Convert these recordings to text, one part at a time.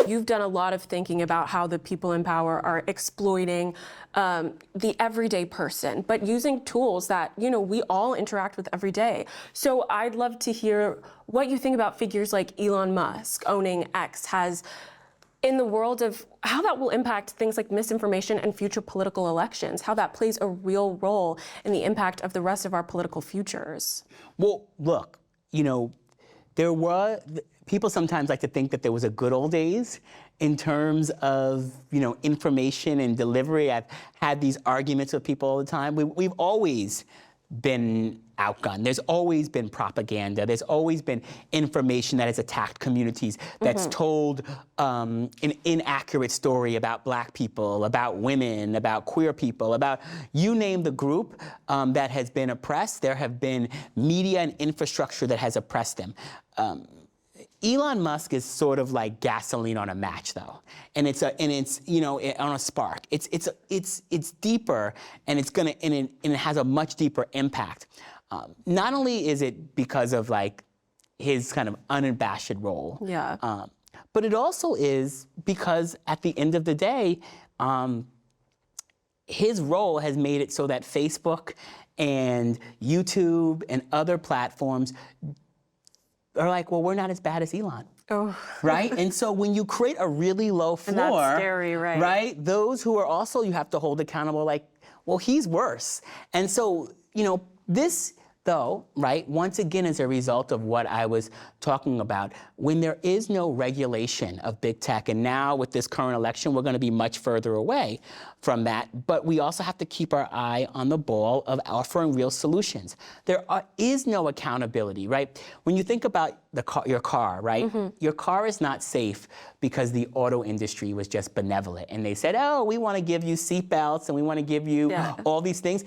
You've done a lot of thinking about how the people in power are exploiting the everyday person, but using tools that, we all interact with every day. So I'd love to hear what you think about figures like Elon Musk owning X has in the world of how that will impact things like misinformation and future political elections, how that plays a real role in the impact of the rest of our political futures. Well, look, people sometimes like to think that there was a good old days in terms of, information and delivery. I've had these arguments with people all the time. We've always been outgunned. There's always been propaganda. There's always been information that has attacked communities, that's told an inaccurate story about Black people, about women, about queer people, about you name the group that has been oppressed. There have been media and infrastructure that has oppressed them. Elon Musk is sort of like gasoline on a match, though, and it's on a spark. It's deeper, and it has a much deeper impact. Not only is it because of his kind of unabashed role, but it also is because at the end of the day, his role has made it so that Facebook and YouTube and other platforms are like, well, we're not as bad as Elon. Oh. Right? And so when you create a really low floor, and that's scary, right? Right? Those who are also, you have to hold accountable, like, well, he's worse. And so, this, though, right, once again is a result of what I was talking about. When there is no regulation of big tech, and now with this current election, we're going to be much further away from that, but we also have to keep our eye on the ball of offering real solutions. There is no accountability, right? When you think about your car, right? Your car is not safe because the auto industry was just benevolent, and they said, oh, we want to give you seatbelts, and we want to give you all these things.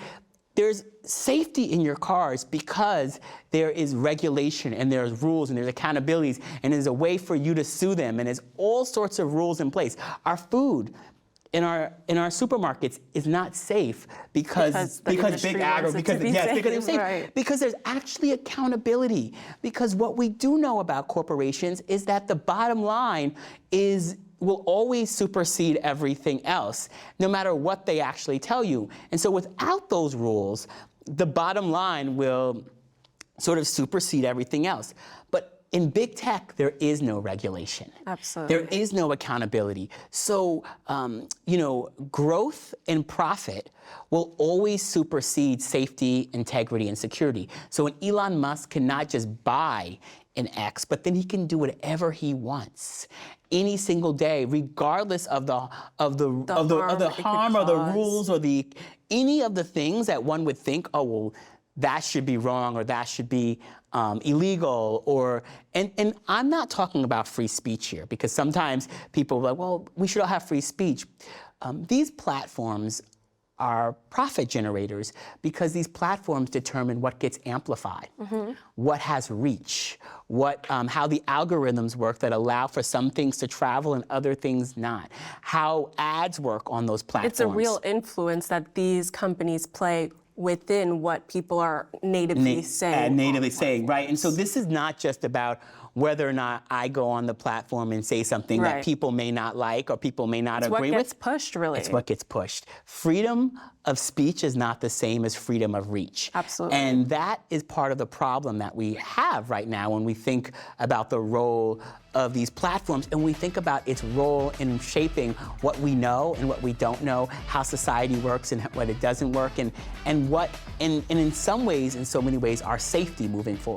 There's safety in your cars because there is regulation and there's rules and there's accountabilities and there's a way for you to sue them and there's all sorts of rules in place. Our food in our supermarkets is not safe because big agro, because it's safe. Right. Because there's actually accountability. Because what we do know about corporations is that the bottom line will always supersede everything else, no matter what they actually tell you. And so without those rules, the bottom line will sort of supersede everything else. But in big tech, there is no regulation. Absolutely. There is no accountability. So, growth and profit will always supersede safety, integrity, and security. So an Elon Musk cannot just buy an X, but then he can do whatever he wants any single day, regardless of the harm or the rules or any of the things that one would think, oh, well, that should be wrong or that should be illegal, and I'm not talking about free speech here, because sometimes people are like, well, we should all have free speech. These platforms are profit generators because these platforms determine what gets amplified, what has reach, how the algorithms work that allow for some things to travel and other things not, how ads work on those platforms. It's a real influence that these companies play within what people are natively saying. Right? And so this is not just about whether or not I go on the platform and say something that people may not like or people may not agree with. It's what gets pushed, really. It's what gets pushed. Freedom of speech is not the same as freedom of reach. Absolutely. And that is part of the problem that we have right now when we think about the role of these platforms and we think about its role in shaping what we know and what we don't know, how society works and what it doesn't work, and in some ways, in so many ways, our safety moving forward.